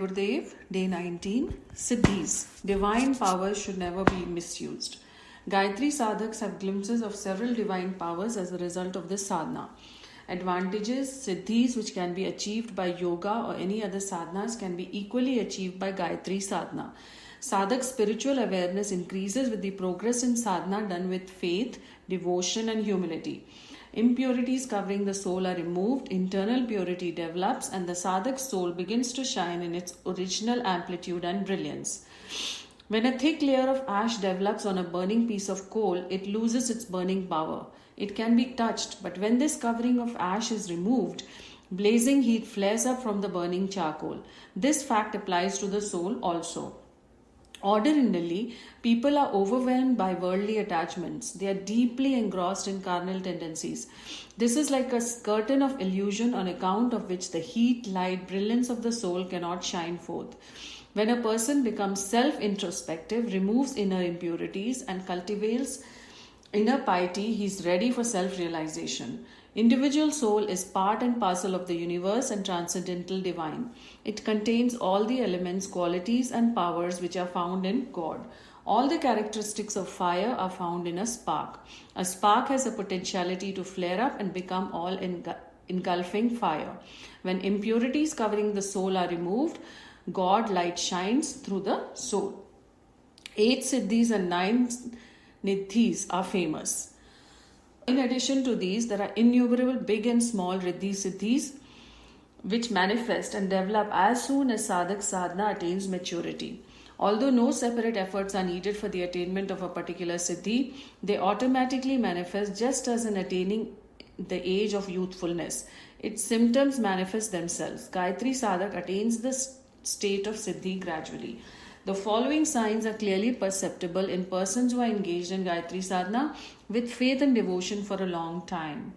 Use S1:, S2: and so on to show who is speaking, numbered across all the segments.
S1: Gurudev, Day 19. Siddhis. Divine powers should never be misused. Gayatri sadhaks have glimpses of several divine powers as a result of this sadhana. Advantages, siddhis which can be achieved by yoga or any other sadhanas can be equally achieved by Gayatri sadhana. Sadhak's spiritual awareness increases with the progress in sadhana done with faith, devotion and humility. Impurities covering the soul are removed, internal purity develops, and the sadhak's soul begins to shine in its original amplitude and brilliance. When a thick layer of ash develops on a burning piece of coal, it loses its burning power. It can be touched, but when this covering of ash is removed, blazing heat flares up from the burning charcoal. This fact applies to the soul also. Ordinarily, people are overwhelmed by worldly attachments. They are deeply engrossed in carnal tendencies. This is like a curtain of illusion on account of which the heat, light, brilliance of the soul cannot shine forth. When a person becomes self-introspective, removes inner impurities and cultivates inner piety, he is ready for self-realization. Individual soul is part and parcel of the universe and transcendental divine. It contains all the elements, qualities and powers which are found in God. All the characteristics of fire are found in a spark. A spark has a potentiality to flare up and become all engulfing fire. When impurities covering the soul are removed, God light shines through the soul. 8 siddhis and 9 nidhis are famous. In addition to these, there are innumerable big and small riddhi siddhis which manifest and develop as soon as sadhak sadhana attains maturity. Although no separate efforts are needed for the attainment of a particular siddhi, they automatically manifest just as in attaining the age of youthfulness. Its symptoms manifest themselves. Gayatri sadhak attains the state of siddhi gradually. The following signs are clearly perceptible in persons who are engaged in Gayatri sadhana with faith and devotion for a long time.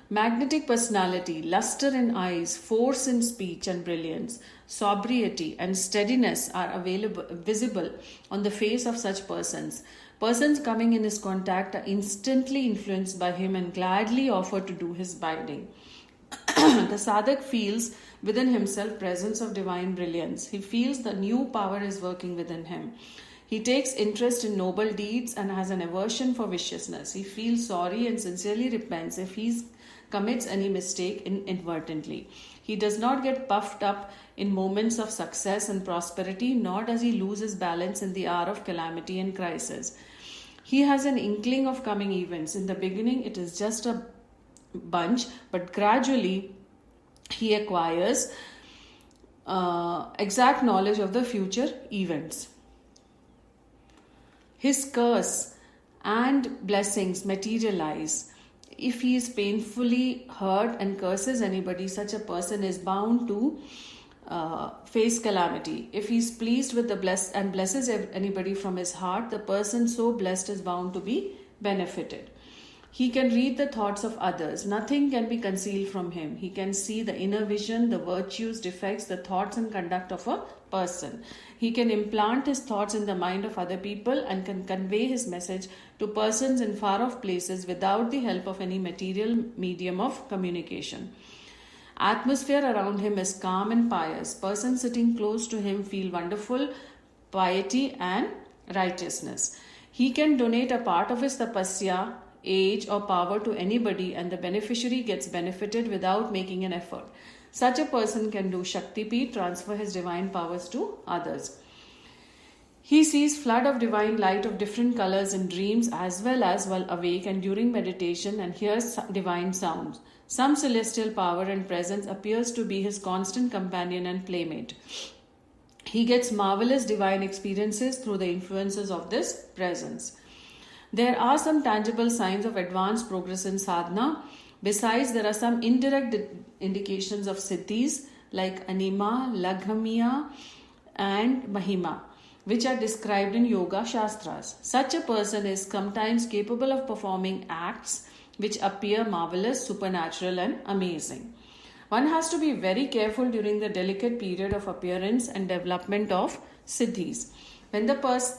S1: Magnetic personality, luster in eyes, force in speech and brilliance, sobriety and steadiness are visible on the face of such persons. Persons coming in his contact are instantly influenced by him and gladly offer to do his bidding. The sadhak feels within himself presence of divine brilliance. He feels the new power is working within him. He takes interest in noble deeds and has an aversion for viciousness. He feels sorry and sincerely repents if he commits any mistake inadvertently. He does not get puffed up in moments of success and prosperity, nor does he lose his balance in the hour of calamity and crisis. He has an inkling of coming events. In the beginning, it is just a bunch, but gradually he acquires exact knowledge of the future events. His curse and blessings materialize. If he is painfully hurt and curses anybody, such a person is bound to face calamity. If he is pleased with the blessed and blesses anybody from his heart, the person so blessed is bound to be benefited. He can read the thoughts of others. Nothing can be concealed from him. He can see the inner vision, the virtues, defects, the thoughts and conduct of a person. He can implant his thoughts in the mind of other people and can convey his message to persons in far-off places without the help of any material medium of communication. Atmosphere around him is calm and pious. Persons sitting close to him feel wonderful piety and righteousness. He can donate a part of his tapasya, age or power to anybody and the beneficiary gets benefited without making an effort. Such a person can do Shaktipeeth, transfer his divine powers to others. He sees flood of divine light of different colors in dreams as well as while awake and during meditation and hears divine sounds. Some celestial power and presence appears to be his constant companion and playmate. He gets marvelous divine experiences through the influences of this presence. There are some tangible signs of advanced progress in sadhana. Besides, there are some indirect indications of siddhis like anima, laghamiya and mahima, which are described in yoga shastras. Such a person is sometimes capable of performing acts which appear marvelous, supernatural and amazing. One has to be very careful during the delicate period of appearance and development of siddhis. When the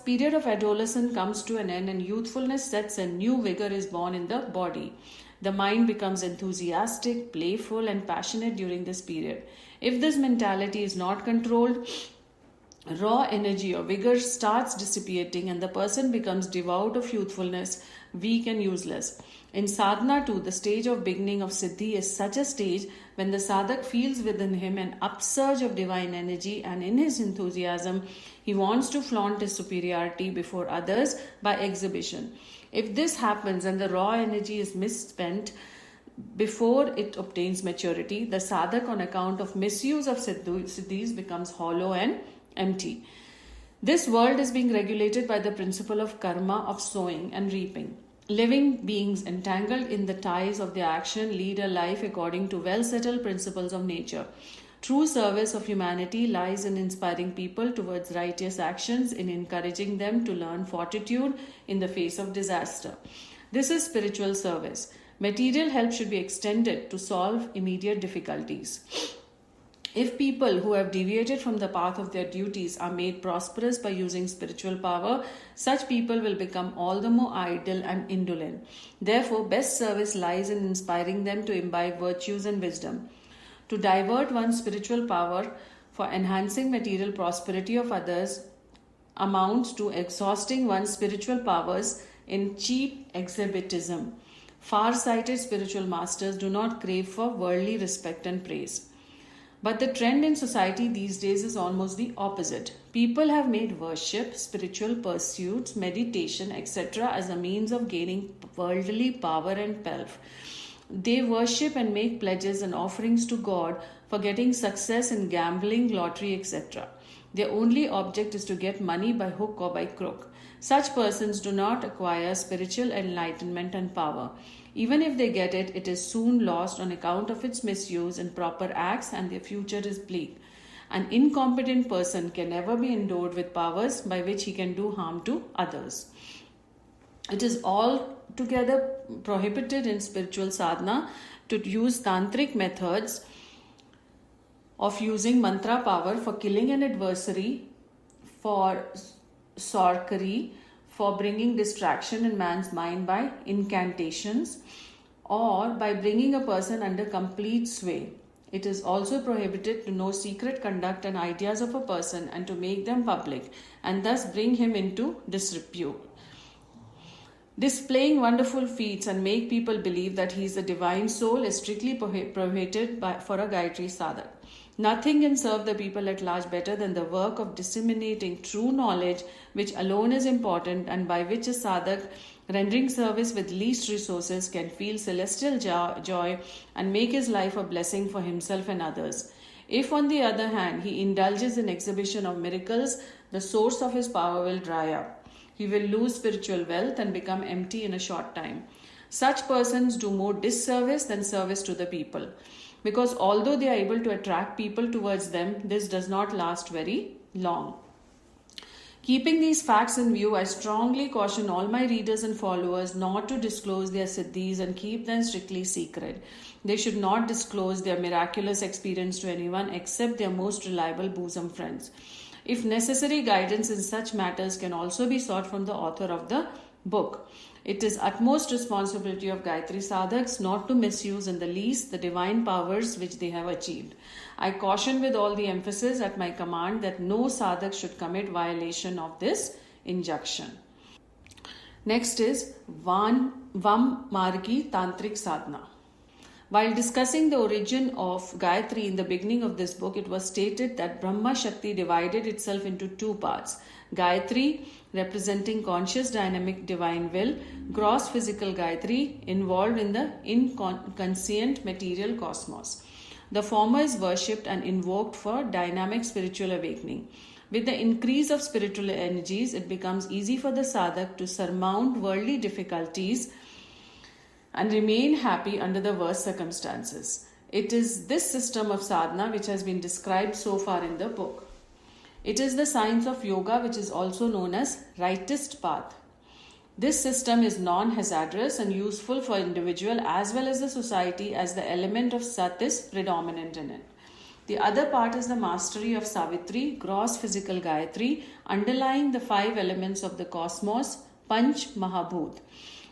S1: period of adolescence comes to an end and youthfulness sets in, new vigor is born in the body. The mind becomes enthusiastic, playful and passionate during this period. If this mentality is not controlled, raw energy or vigor starts dissipating and the person becomes devoid of youthfulness, weak and useless. In sadhana too, the stage of beginning of siddhi is such a stage when the sadhak feels within him an upsurge of divine energy, and in his enthusiasm he wants to flaunt his superiority before others by exhibition. If this happens and the raw energy is misspent before it obtains maturity, the sadhak on account of misuse of siddhis becomes hollow and empty. This world is being regulated by the principle of karma, of sowing and reaping. Living beings entangled in the ties of their action lead a life according to well-settled principles of nature. True service of humanity lies in inspiring people towards righteous actions, in encouraging them to learn fortitude in the face of disaster. This is spiritual service. Material help should be extended to solve immediate difficulties. If people who have deviated from the path of their duties are made prosperous by using spiritual power, such people will become all the more idle and indolent. Therefore, best service lies in inspiring them to imbibe virtues and wisdom. To divert one's spiritual power for enhancing material prosperity of others amounts to exhausting one's spiritual powers in cheap exhibitism. Far-sighted spiritual masters do not crave for worldly respect and praise. But the trend in society these days is almost the opposite. People have made worship, spiritual pursuits, meditation, etc. as a means of gaining worldly power and pelf. They worship and make pledges and offerings to God for getting success in gambling, lottery, etc. Their only object is to get money by hook or by crook. Such persons do not acquire spiritual enlightenment and power. Even if they get it, it is soon lost on account of its misuse in proper acts, and their future is bleak. An incompetent person can never be endowed with powers by which he can do harm to others. It is altogether prohibited in spiritual sadhana to use tantric methods of using mantra power for killing an adversary, for sorcery, for bringing distraction in man's mind by incantations, or by bringing a person under complete sway. It is also prohibited to know secret conduct and ideas of a person and to make them public, and thus bring him into disrepute. Displaying wonderful feats and make people believe that he is a divine soul is strictly prohibited for a Gayatri sadhak. Nothing can serve the people at large better than the work of disseminating true knowledge, which alone is important and by which a sadhak, rendering service with least resources, can feel celestial joy and make his life a blessing for himself and others. If, on the other hand, he indulges in exhibition of miracles, the source of his power will dry up. He will lose spiritual wealth and become empty in a short time. Such persons do more disservice than service to the people, because although they are able to attract people towards them, this does not last very long. Keeping these facts in view, I strongly caution all my readers and followers not to disclose their siddhis and keep them strictly secret. They should not disclose their miraculous experience to anyone except their most reliable bosom friends. If necessary, guidance in such matters can also be sought from the author of the book. It is utmost responsibility of Gayatri sadhaks not to misuse in the least the divine powers which they have achieved. I caution with all the emphasis at my command that no sadhak should commit violation of this injunction. Next is Vam Margi Tantric Sadhana. While discussing the origin of Gayatri in the beginning of this book, it was stated that Brahma Shakti divided itself into two parts. Gayatri, representing conscious dynamic divine will, gross physical Gayatri, involved in the inconscient material cosmos. The former is worshipped and invoked for dynamic spiritual awakening. With the increase of spiritual energies, it becomes easy for the sadhak to surmount worldly difficulties and remain happy under the worst circumstances. It is this system of sadhana which has been described so far in the book. It is the science of yoga which is also known as rightist path. This system is non-hazardous and useful for individual as well as the society, as the element of Sat is predominant in it. The other part is the mastery of Savitri, gross physical Gayatri, underlying the 5 elements of the cosmos, Panch Mahabhut.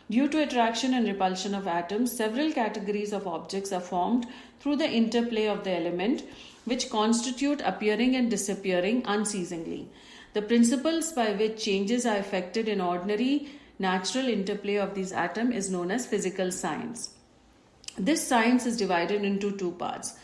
S1: Due to attraction and repulsion of atoms, several categories of objects are formed through the interplay of the element which constitute appearing and disappearing unceasingly. The principles by which changes are effected in ordinary natural interplay of these atoms is known as physical science. This science is divided into two parts.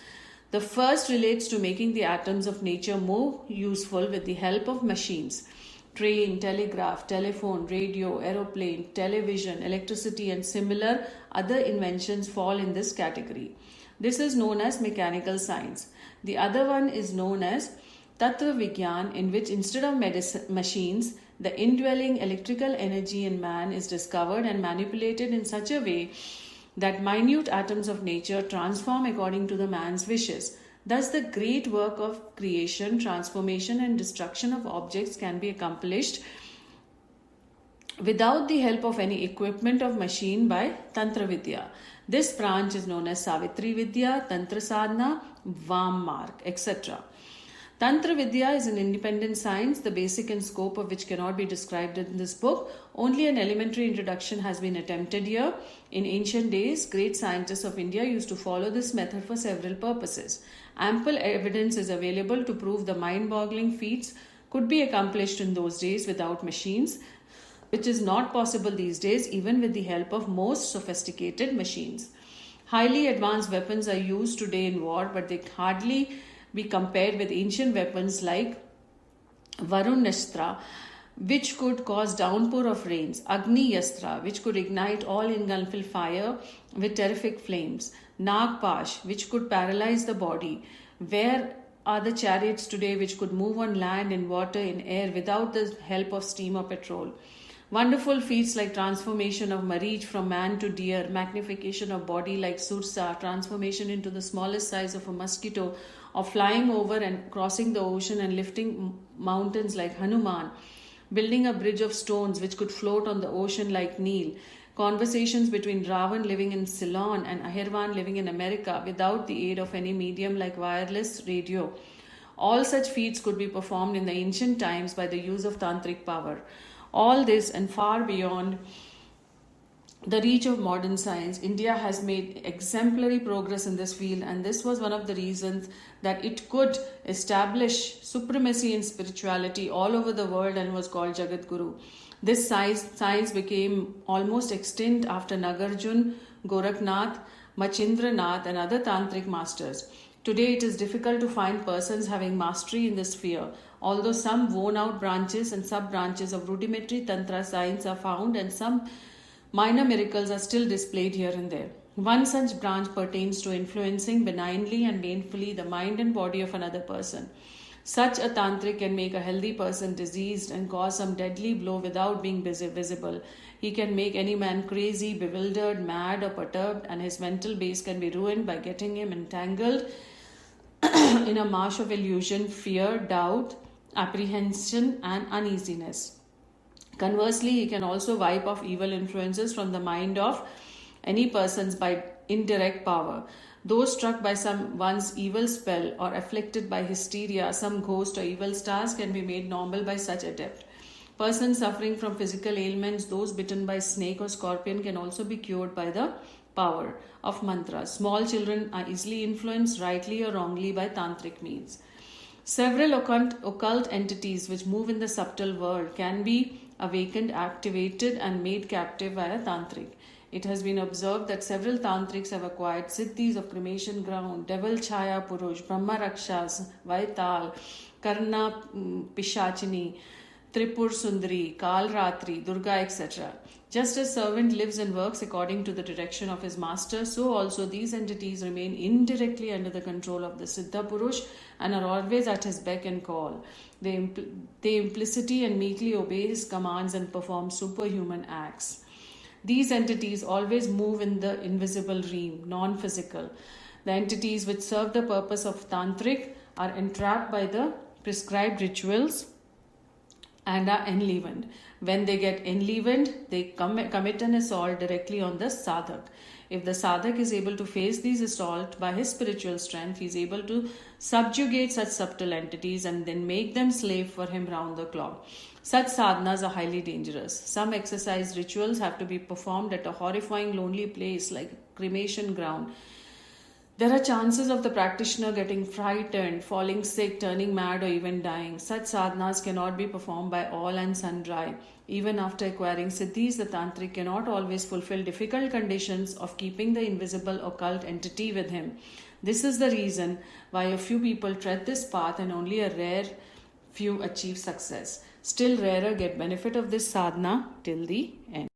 S1: The first relates to making the atoms of nature more useful with the help of machines. Train, telegraph, telephone, radio, aeroplane, television, electricity, and similar other inventions fall in this category. This is known as mechanical science. The other one is known as Tattva Vigyan, in which instead of machines, the indwelling electrical energy in man is discovered and manipulated in such a way that minute atoms of nature transform according to the man's wishes. Thus, the great work of creation, transformation, and destruction of objects can be accomplished without the help of any equipment of machine by Tantra Vidya. This branch is known as Savitri Vidya, Tantra Sadhana, Vam Marg, etc. Tantra Vidya is an independent science, the basic and scope of which cannot be described in this book. Only an elementary introduction has been attempted here. In ancient days, great scientists of India used to follow this method for several purposes. Ample evidence is available to prove the mind-boggling feats could be accomplished in those days without machines, which is not possible these days even with the help of most sophisticated machines. Highly advanced weapons are used today in war, but they hardly be compared with ancient weapons like Varunastra, which could cause downpour of rains, Agni Yastra, which could ignite all engulfing fire with terrific flames, Nagpash, which could paralyze the body. Where are the chariots today which could move on land, in water, in air without the help of steam or petrol? Wonderful feats like transformation of Marich from man to deer, magnification of body like Sursa, transformation into the smallest size of a mosquito, or flying over and crossing the ocean and lifting mountains like Hanuman, building a bridge of stones which could float on the ocean like Neel, conversations between Ravan living in Ceylon and Ahirvan living in America without the aid of any medium like wireless radio. All such feats could be performed in the ancient times by the use of tantric power. All this and far beyond the reach of modern science, India has made exemplary progress in this field, and this was one of the reasons that it could establish supremacy in spirituality all over the world and was called Jagat Guru. This science became almost extinct after Nagarjun, Gorakhnath, Machindranath, and other tantric masters. Today it is difficult to find persons having mastery in this sphere, although some worn out branches and sub-branches of rudimentary tantra science are found, and some minor miracles are still displayed here and there. One such branch pertains to influencing benignly and painfully the mind and body of another person. Such a tantric can make a healthy person diseased and cause some deadly blow without being visible. He can make any man crazy, bewildered, mad, or perturbed, and his mental base can be ruined by getting him entangled in a marsh of illusion, fear, doubt, apprehension, and uneasiness. Conversely, he can also wipe off evil influences from the mind of any persons by indirect power. Those struck by one's evil spell or afflicted by hysteria, some ghost or evil stars can be made normal by such adept. Persons suffering from physical ailments, those bitten by snake or scorpion, can also be cured by the power of mantras. Small children are easily influenced, rightly or wrongly, by tantric means. Several occult entities which move in the subtle world can be awakened, activated, and made captive by a tantric. It has been observed that several tantrics have acquired siddhis of cremation ground, devil chaya purush, brahma rakshas, vaital, karna pishachini, tripur sundari, kal ratri, durga, etc. Just as servant lives and works according to the direction of his master, so also these entities remain indirectly under the control of the siddha purush and are always at his beck and call. They implicitly and meekly obey his commands and perform superhuman acts. These entities always move in the invisible realm, non-physical. The entities which serve the purpose of tantric are entrapped by the prescribed rituals and are enlivened. When they get enlivened, they commit an assault directly on the saadhak. If the saadhak is able to face these assaults by his spiritual strength, he is able to subjugate such subtle entities and then make them slave for him round the clock. Such sadhanas are highly dangerous. Some exercise rituals have to be performed at a horrifying lonely place like cremation ground. There are chances of the practitioner getting frightened, falling sick, turning mad, or even dying. Such sadhanas cannot be performed by all and sundry. Even after acquiring siddhis, the tantric cannot always fulfill difficult conditions of keeping the invisible occult entity with him. This is the reason why a few people tread this path and only a rare few achieve success. Still rarer get benefit of this sadhana till the end.